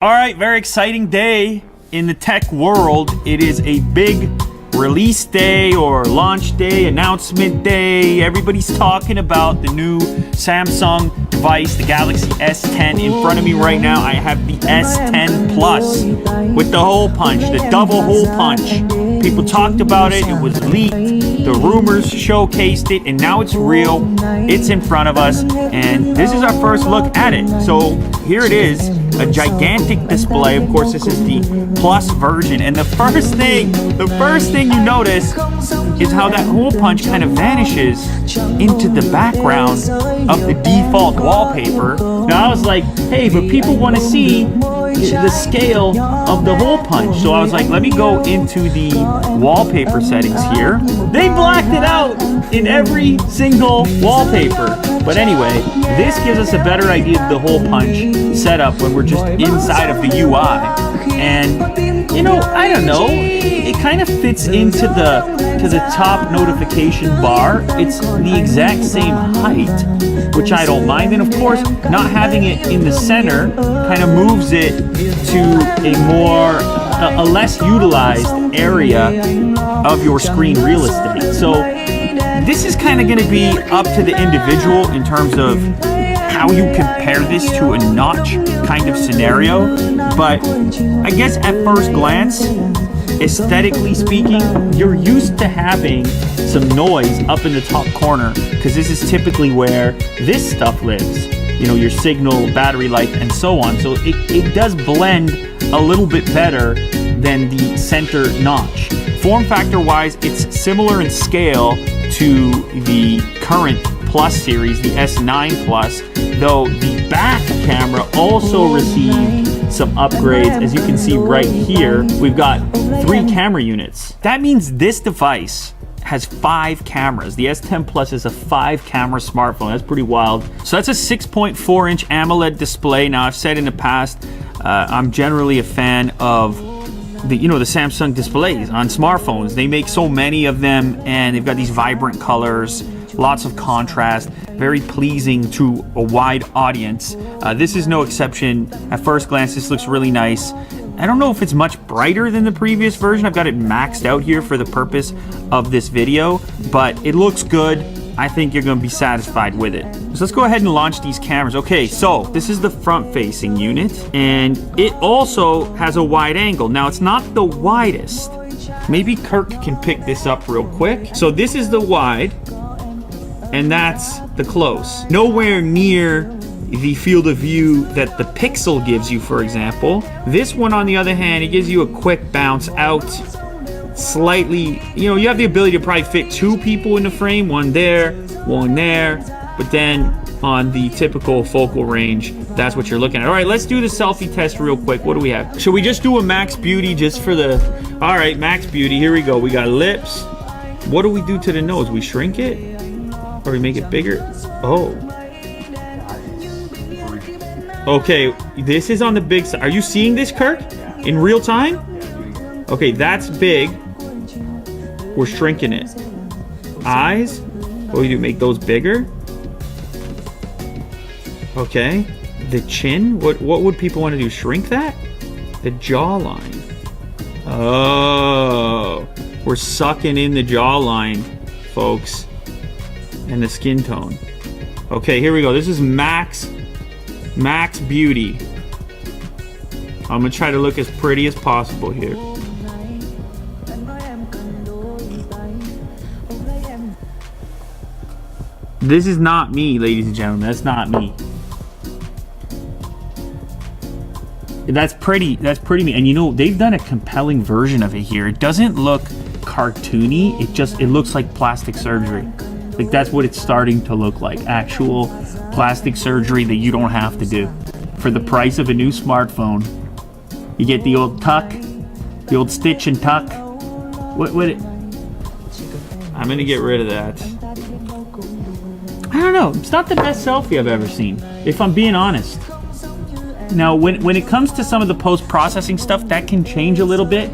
All right, very exciting day in the tech world. It is a big release day or launch day, announcement day. Everybody's talking about the new Samsung device, the Galaxy S10. In front of me right now, I have the S10 Plus with the hole punch, the double hole punch. People talked about it, it was leaked, the rumors showcased it, and now it's real. It's in front of us, and this is our first look at it. So here it is, a gigantic display. Of course, this is the Plus version, and the first thing you notice is how that hole punch kind of vanishes into the background of the default wallpaper. Now I was like, hey, but people want to see the scale of the hole punch. So I was like, let me go into the wallpaper settings here. They blacked it out in every single wallpaper. But anyway, this gives us a better idea of the hole punch setup when we're just inside of the UI. And you know, I don't know, it kind of fits into the top notification bar. It's the exact same height, which I don't mind. And of course, not having it in the center kind of moves it to a less utilized area of your screen real estate. So this is kind of going to be up to the individual in terms of how you compare this to a notch kind of scenario. But I guess at first glance, aesthetically speaking, you're used to having some noise up in the top corner because this is typically where this stuff lives. You know, your signal, battery life, and so on. So it does blend a little bit better than the center notch. Form factor wise, it's similar in scale to the current Plus series, the S9 Plus, though the back camera also received some upgrades. As you can see right here, we've got 3 camera units. That means this device has 5 cameras. The S10 Plus is a 5-camera smartphone. That's pretty wild. So that's a 6.4-inch AMOLED display. Now, I've said in the past, I'm generally a fan of the Samsung displays on smartphones. They make so many of them, and they've got these vibrant colors, lots of contrast, very pleasing to a wide audience. This is no exception. At first glance, this looks really nice. I don't know if it's much brighter than the previous version. I've got it maxed out here for the purpose of this video, but it looks good. I think you're going to be satisfied with it. So let's go ahead and launch these cameras. Okay, so this is the front-facing unit, and it also has a wide angle. Now, it's not the widest. Maybe Kirk can pick this up real quick. So this is the wide, and that's the close. Nowhere near the field of view that the Pixel gives you, for example. This one, on the other hand, it gives you a quick bounce out. Slightly, you have the ability to probably fit 2 people in the frame, one there, but then on the typical focal range, that's what you're looking at. All right, let's do the selfie test real quick. What do we have? Should we just do a max beauty just for the... All right, max beauty, here we go. We got lips. What do we do to the nose? We shrink it? Or we make it bigger? Oh. Okay, this is on the big side. Are you seeing this, Kirk? In real time? Okay, that's big. We're shrinking it. Eyes? What do we do? Make those bigger? Okay. The chin? What would people want to do? Shrink that? The jawline. Oh. We're sucking in the jawline, folks. And the skin tone. Okay, here we go. This is max beauty. I'm gonna try to look as pretty as possible here. This is not me, ladies and gentlemen. That's not me. That's pretty me. And they've done a compelling version of it here. It doesn't look cartoony. It looks like plastic surgery. Like, that's what it's starting to look like. Actual plastic surgery that you don't have to do. For the price of a new smartphone, you get the old tuck, the old stitch and tuck. I'm gonna get rid of that. I don't know. It's not the best selfie I've ever seen, if I'm being honest. Now, when it comes to some of the post-processing stuff, that can change a little bit.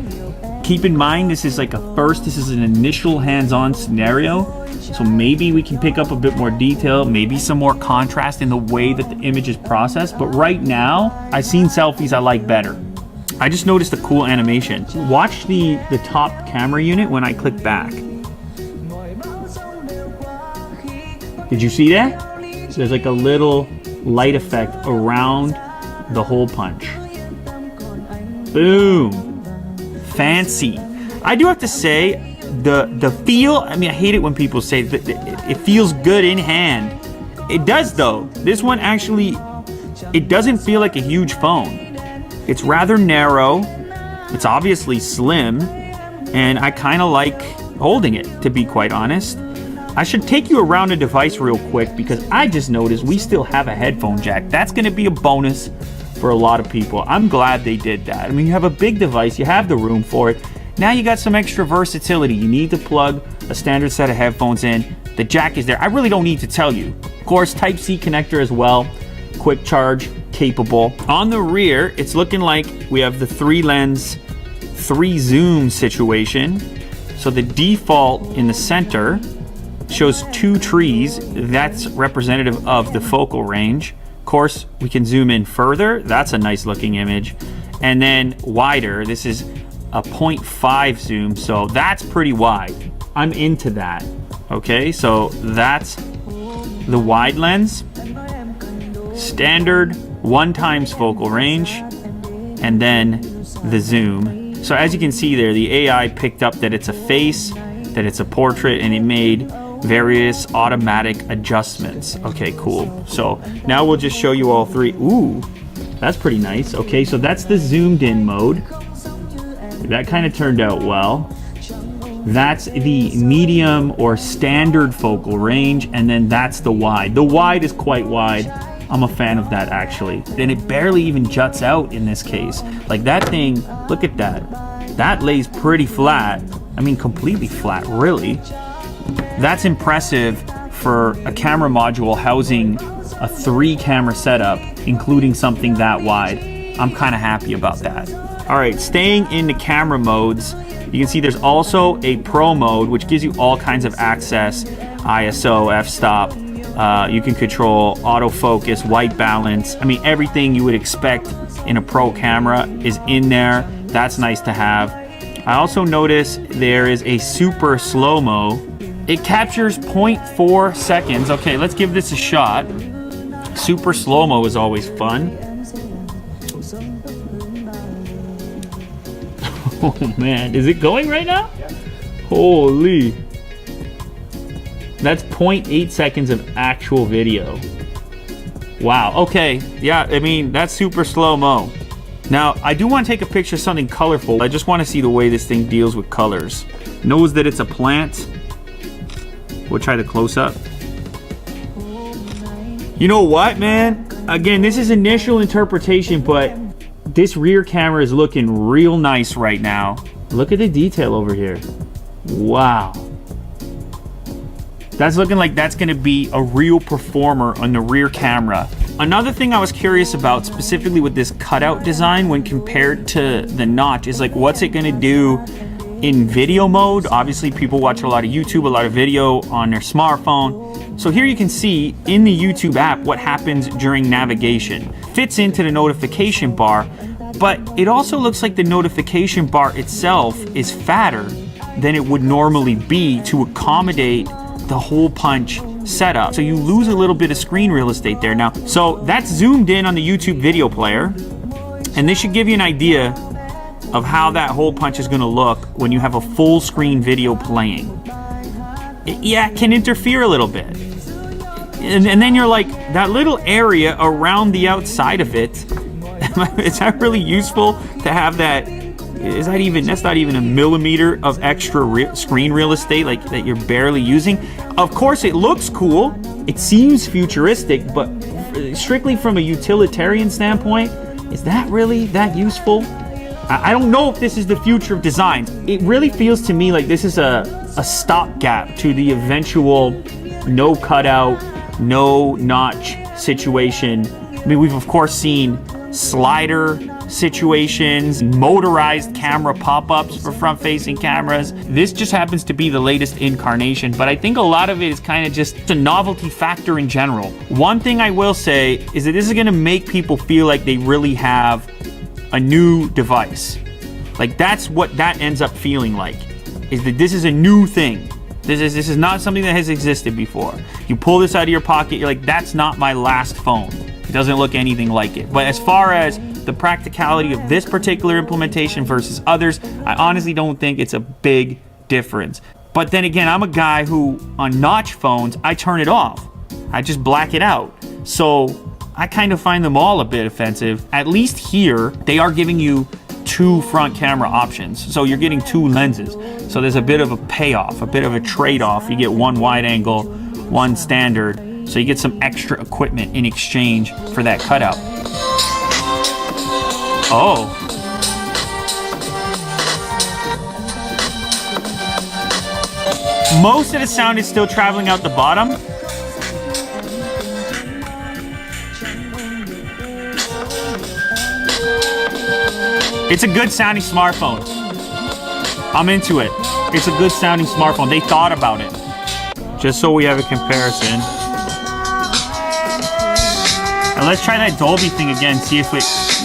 Keep in mind, this is like this is an initial hands-on scenario. So maybe we can pick up a bit more detail, maybe some more contrast in the way that the image is processed. But right now, I've seen selfies I like better. I just noticed a cool animation. Watch the top camera unit when I click back. Did you see that? There's like a little light effect around the hole punch. Boom. Fancy. I do have to say, the feel, I mean, I hate it when people say that it feels good in hand. It does though. This one actually, it doesn't feel like a huge phone. It's rather narrow. It's obviously slim, and I kind of like holding it, to be quite honest. I should take you around the device real quick because I just noticed we still have a headphone jack. That's going to be a bonus for a lot of people. I'm glad they did that. I mean, you have a big device, you have the room for it. Now you got some extra versatility. You need to plug a standard set of headphones in. The jack is there. I really don't need to tell you. Of course, Type-C connector as well. Quick charge capable. On the rear, it's looking like we have the 3-lens, 3-zoom situation. So the default in the center shows 2 trees. That's representative of the focal range. Of course, we can zoom in further. That's a nice looking image. And then wider, this is a 0.5 zoom, so that's pretty wide. I'm into that. Okay, so that's the wide lens. Standard 1x focal range, and then the zoom. So as you can see there, the AI picked up that it's a face, that it's a portrait, and it made various automatic adjustments. Okay, cool. So now we'll just show you all 3. Ooh, that's pretty nice. Okay, so that's the zoomed in mode. That kind of turned out well. That's the medium or standard focal range, and then that's the wide. The wide is quite wide. I'm a fan of that actually. And it barely even juts out in this case. Like that thing, look at that. That lays pretty flat. I mean, completely flat, really. That's impressive for a camera module housing a 3-camera setup, including something that wide. I'm kind of happy about that. All right, staying in the camera modes, you can see there's also a pro mode, which gives you all kinds of access, ISO, f-stop. You can control autofocus, white balance. I mean, everything you would expect in a pro camera is in there. That's nice to have. I also notice there is a super slow-mo. It captures 0.4 seconds. Okay, let's give this a shot. Super slow-mo is always fun. Oh man, is it going right now? Holy. That's 0.8 seconds of actual video. Wow, okay. Yeah, I mean, that's super slow-mo. Now, I do want to take a picture of something colorful. I just want to see the way this thing deals with colors. Knows that it's a plant. We'll try the close-up. You know what, man? Again, this is initial interpretation, but this rear camera is looking real nice right now. Look at the detail over here. Wow. That's looking like that's gonna be a real performer on the rear camera. Another thing I was curious about, specifically with this cutout design when compared to the notch, is like, what's it gonna do in video mode? Obviously, people watch a lot of YouTube, a lot of video on their smartphone. So here you can see in the YouTube app what happens during navigation. Fits into the notification bar, but it also looks like the notification bar itself is fatter than it would normally be to accommodate the hole punch setup. So you lose a little bit of screen real estate there. Now, so that's zoomed in on the YouTube video player, and this should give you an idea of how that hole punch is gonna look when you have a full screen video playing. Yeah, it can interfere a little bit. And then you're like, that little area around the outside of it, is that really useful to have that? Is that even, that's not even a millimeter of extra screen real estate like that you're barely using. Of course it looks cool, it seems futuristic, but strictly from a utilitarian standpoint, is that really that useful? I don't know if this is the future of design. It really feels to me like this is a stopgap to the eventual no cutout, no notch situation. I mean, we've of course seen slider situations, motorized camera pop-ups for front-facing cameras. This just happens to be the latest incarnation, but I think a lot of it is kind of just a novelty factor in general. One thing I will say is that this is gonna make people feel like they really have a new device. Like that's what that ends up feeling like, is that this is a new thing. This is not something that has existed before. You pull this out of your pocket, you're like, that's not my last phone. It doesn't look anything like it. But as far as the practicality of this particular implementation versus others, I honestly don't think it's a big difference. But then again, I'm a guy who, on notch phones, I turn it off. I just black it out. So I kind of find them all a bit offensive. At least here, they are giving you 2 front camera options. So you're getting 2 lenses. So there's a bit of a payoff, a bit of a trade-off. You get 1 wide angle, 1 standard. So you get some extra equipment in exchange for that cutout. Oh. Most of the sound is still traveling out the bottom. It's a good sounding smartphone. I'm into it. It's a good sounding smartphone. They thought about it. Just so we have a comparison. And let's try that Dolby thing again, see if it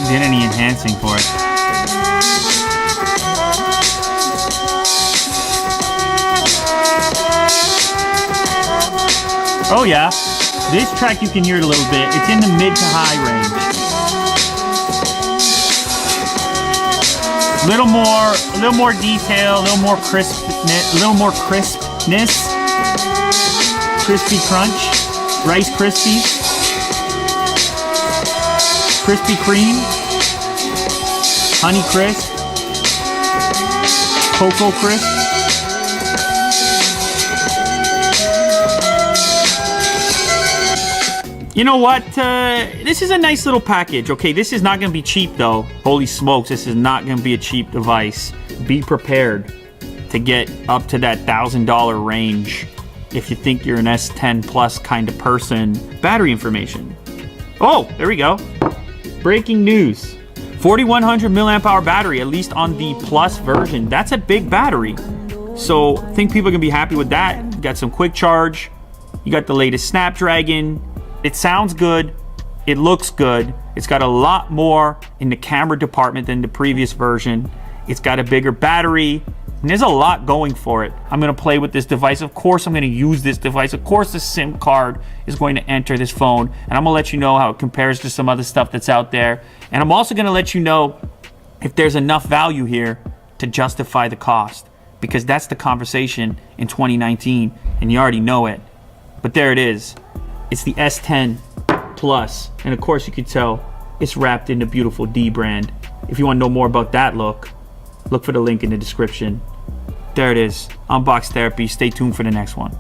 did any enhancing for it. Oh yeah, this track you can hear it a little bit. It's in the mid to high range. A little more detail, a little more crispness, crispy crunch, Rice Krispies, Krispy Kreme, Honey Crisp, Cocoa Crisp. You know what? This is a nice little package. Okay, this is not going to be cheap though. Holy smokes, this is not going to be a cheap device. Be prepared to get up to that $1,000 range if you think you're an S10 Plus kind of person. Battery information. Oh, there we go. Breaking news. 4100 milliamp hour battery, at least on the Plus version. That's a big battery. So I think people are going to be happy with that. You got some quick charge. You got the latest Snapdragon. It sounds good, it looks good, it's got a lot more in the camera department than the previous version. It's got a bigger battery, and there's a lot going for it. I'm gonna play with this device. Of course I'm gonna use this device. Of course the SIM card is going to enter this phone, and I'm gonna let you know how it compares to some other stuff that's out there. And I'm also gonna let you know if there's enough value here to justify the cost, because that's the conversation in 2019, and you already know it. But there it is. It's the S10 Plus, and of course you can tell it's wrapped in the beautiful D brand. If you want to know more about that look for the link in the description. There it is. Unbox Therapy. Stay tuned for the next one.